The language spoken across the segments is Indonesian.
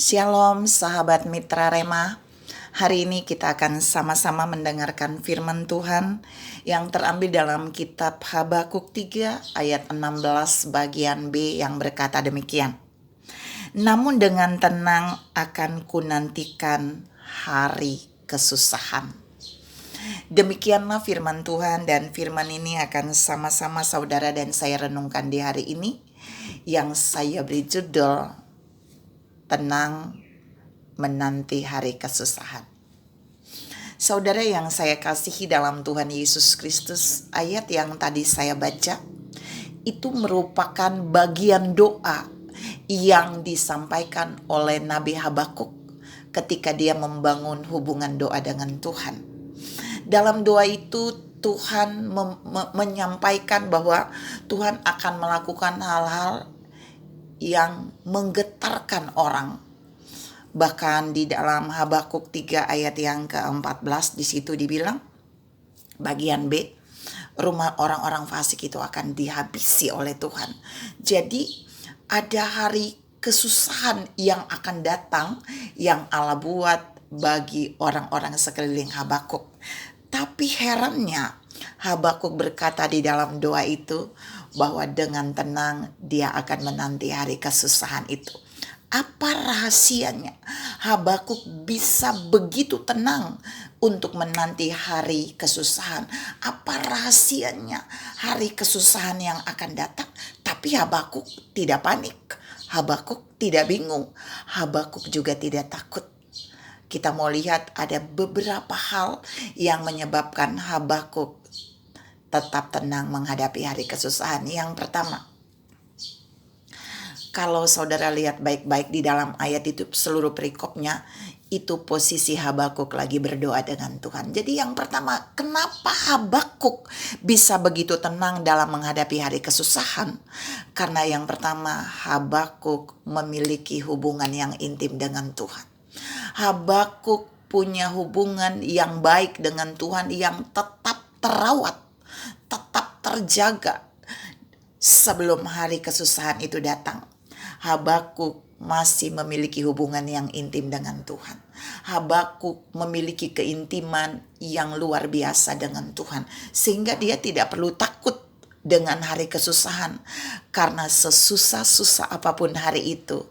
Shalom sahabat Mitra Rema. Hari ini kita akan sama-sama mendengarkan firman Tuhan yang terambil dalam kitab Habakuk 3 ayat 16 bagian B yang berkata demikian. Namun dengan tenang akan kunantikan hari kesusahan. Demikianlah firman Tuhan, dan firman ini akan sama-sama saudara dan saya renungkan di hari ini yang saya beri judul Tenang menanti hari kesusahan. Saudara yang saya kasihi dalam Tuhan Yesus Kristus, ayat yang tadi saya baca itu merupakan bagian doa yang disampaikan oleh Nabi Habakuk ketika dia membangun hubungan doa dengan Tuhan. Dalam doa itu Tuhan menyampaikan bahwa Tuhan akan melakukan hal-hal yang menggetarkan orang. Bahkan di dalam Habakuk 3 ayat yang ke-14 di situ dibilang bagian B, rumah orang-orang fasik itu akan dihabisi oleh Tuhan. Jadi ada hari kesusahan yang akan datang yang Allah buat bagi orang-orang sekeliling Habakuk. Tapi herannya Habakuk berkata di dalam doa itu bahwa dengan tenang dia akan menanti hari kesusahan itu. Apa rahasianya Habakuk bisa begitu tenang untuk menanti hari kesusahan? Apa rahasianya hari kesusahan yang akan datang? Tapi Habakuk tidak panik, Habakuk tidak bingung, Habakuk juga tidak takut. Kita mau lihat ada beberapa hal yang menyebabkan Habakuk tetap tenang menghadapi hari kesusahan. Yang pertama, kalau saudara lihat baik-baik di dalam ayat itu seluruh perikopnya, itu posisi Habakuk lagi berdoa dengan Tuhan. Jadi yang pertama, kenapa Habakuk bisa begitu tenang dalam menghadapi hari kesusahan? Karena yang pertama, Habakuk memiliki hubungan yang intim dengan Tuhan. Habakuk punya hubungan yang baik dengan Tuhan yang tetap terawat, tetap terjaga sebelum hari kesusahan itu datang. Habakuk masih memiliki hubungan yang intim dengan Tuhan. Habakuk memiliki keintiman yang luar biasa dengan Tuhan, sehingga dia tidak perlu takut dengan hari kesusahan, karena sesusah-susah apapun hari itu,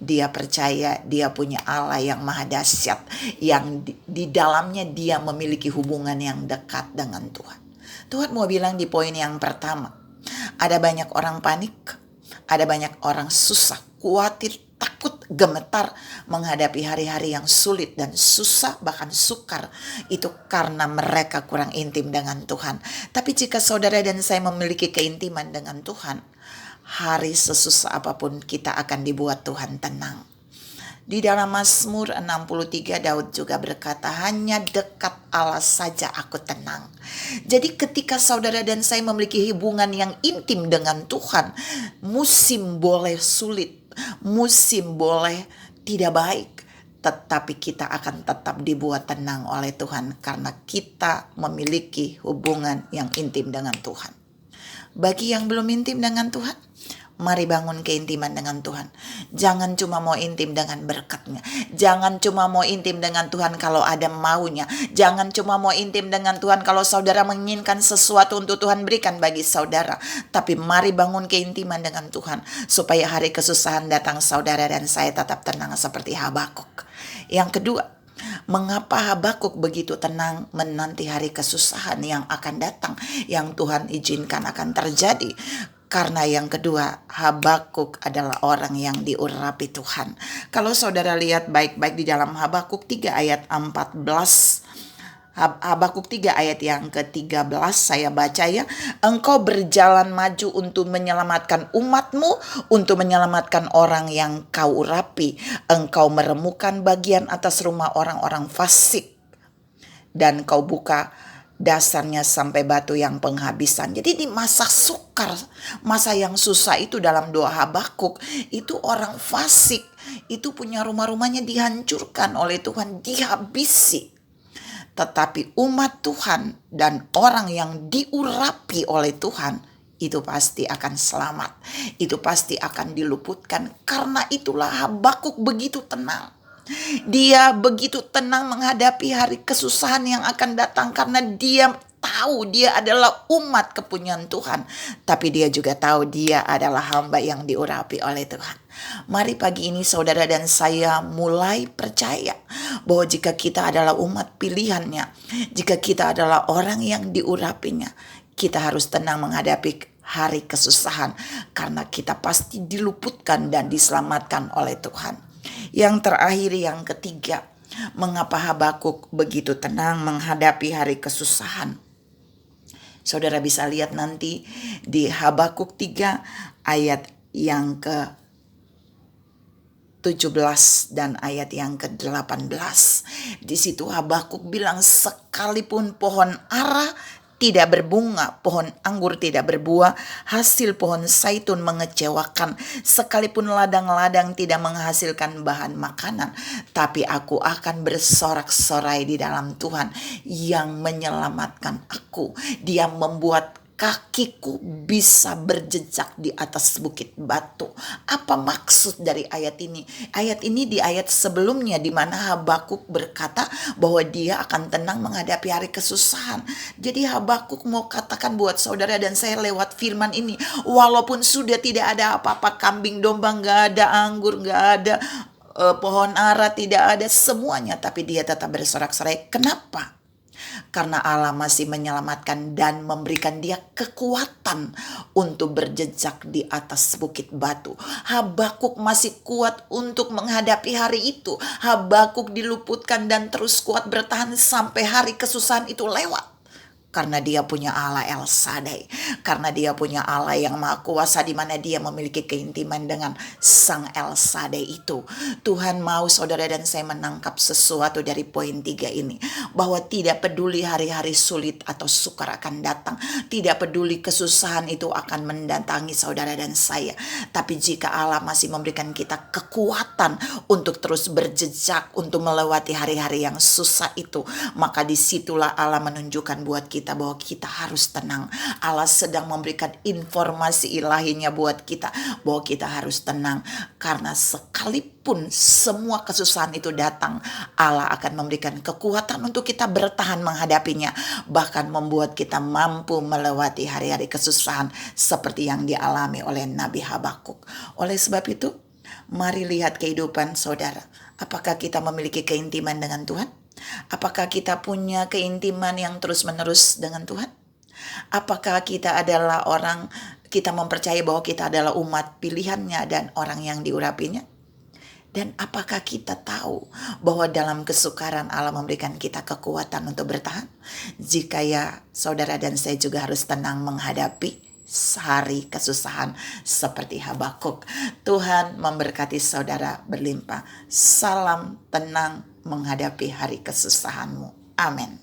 dia percaya dia punya Allah yang maha dahsyat, yang di dalamnya dia memiliki hubungan yang dekat dengan Tuhan. Tuhan mau bilang di poin yang pertama, ada banyak orang panik, ada banyak orang susah, khawatir, takut, gemetar menghadapi hari-hari yang sulit dan susah, bahkan sukar. Itu karena mereka kurang intim dengan Tuhan. Tapi jika saudara dan saya memiliki keintiman dengan Tuhan, hari sesusah apapun kita akan dibuat Tuhan tenang. Di dalam Mazmur 63 Daud juga berkata, hanya dekat Allah saja aku tenang. Jadi ketika saudara dan saya memiliki hubungan yang intim dengan Tuhan, musim boleh sulit, musim boleh tidak baik, tetapi kita akan tetap dibuat tenang oleh Tuhan karena kita memiliki hubungan yang intim dengan Tuhan. Bagi yang belum intim dengan Tuhan, mari bangun keintiman dengan Tuhan. Jangan cuma mau intim dengan berkatnya. Jangan cuma mau intim dengan Tuhan kalau ada maunya. Jangan cuma mau intim dengan Tuhan kalau saudara menginginkan sesuatu untuk Tuhan berikan bagi saudara. Tapi mari bangun keintiman dengan Tuhan, supaya hari kesusahan datang saudara dan saya tetap tenang seperti Habakuk. Yang kedua, mengapa Habakuk begitu tenang menanti hari kesusahan yang akan datang, yang Tuhan izinkan akan terjadi? Karena yang kedua, Habakuk adalah orang yang diurapi Tuhan. Kalau saudara lihat baik-baik di dalam Habakuk 3 ayat 14, Habakuk 3 ayat yang ke-13 saya baca ya. Engkau berjalan maju untuk menyelamatkan umatmu, untuk menyelamatkan orang yang kau urapi. Engkau meremukan bagian atas rumah orang-orang fasik, dan kau buka dasarnya sampai batu yang penghabisan. Jadi di masa sukar, masa yang susah itu dalam doa Habakuk, itu orang fasik itu punya rumah-rumahnya dihancurkan oleh Tuhan, dihabisi. Tetapi umat Tuhan dan orang yang diurapi oleh Tuhan itu pasti akan selamat, itu pasti akan diluputkan. Karena itulah Habakuk begitu tenang. Dia begitu tenang menghadapi hari kesusahan yang akan datang, karena dia tahu dia adalah umat kepunyaan Tuhan, tapi dia juga tahu dia adalah hamba yang diurapi oleh Tuhan. Mari pagi ini saudara dan saya mulai percaya bahwa jika kita adalah umat pilihannya, jika kita adalah orang yang diurapinya, kita harus tenang menghadapi hari kesusahan, karena kita pasti diluputkan dan diselamatkan oleh Tuhan. Yang terakhir, yang ketiga, mengapa Habakuk begitu tenang menghadapi hari kesusahan? Saudara bisa lihat nanti di Habakuk 3 ayat yang ke-17 dan ayat yang ke-18. Di situ Habakuk bilang, sekalipun pohon ara tidak berbunga, pohon anggur tidak berbuah, hasil pohon zaitun mengecewakan, sekalipun ladang-ladang tidak menghasilkan bahan makanan, tapi aku akan bersorak-sorai di dalam Tuhan yang menyelamatkan aku. Dia membuat kakiku bisa berjejak di atas bukit batu. Apa maksud dari ayat ini? Ayat ini di ayat sebelumnya di mana Habakuk berkata bahwa dia akan tenang menghadapi hari kesusahan. Jadi Habakuk mau katakan buat saudara dan saya lewat firman ini, walaupun sudah tidak ada apa-apa, kambing domba gak ada, anggur gak ada, pohon ara tidak ada, semuanya, tapi dia tetap bersorak-sorai. Kenapa? Karena Allah masih menyelamatkan dan memberikan dia kekuatan untuk berjejak di atas bukit batu. Habakuk masih kuat untuk menghadapi hari itu. Habakuk diluputkan dan terus kuat bertahan sampai hari kesusahan itu lewat. Karena dia punya Allah El Shaddai, karena dia punya Allah yang Maha Kuasa, di mana dia memiliki keintiman dengan Sang El Shaddai itu. Tuhan mau saudara dan saya menangkap sesuatu dari poin 3 ini, bahwa tidak peduli hari-hari sulit atau sukar akan datang, tidak peduli kesusahan itu akan mendatangi saudara dan saya, tapi jika Allah masih memberikan kita kekuatan untuk terus berjejak, untuk melewati hari-hari yang susah itu, maka disitulah Allah menunjukkan buat kita bahwa kita harus tenang. Allah sedang memberikan informasi ilahinya buat kita bahwa kita harus tenang, karena sekalipun semua kesusahan itu datang, Allah akan memberikan kekuatan untuk kita bertahan menghadapinya, bahkan membuat kita mampu melewati hari-hari kesusahan seperti yang dialami oleh Nabi Habakuk. Oleh sebab itu, mari lihat kehidupan saudara. Apakah kita memiliki keintiman dengan Tuhan? Apakah kita punya keintiman yang terus-menerus dengan Tuhan? Apakah kita adalah orang, kita mempercayai bahwa kita adalah umat pilihannya dan orang yang diurapinya? Dan apakah kita tahu bahwa dalam kesukaran Allah memberikan kita kekuatan untuk bertahan? Jika ya, saudara dan saya juga harus tenang menghadapi hari kesusahan seperti Habakuk. Tuhan memberkati saudara berlimpah. Salam tenang menghadapi hari kesusahanmu. Amin.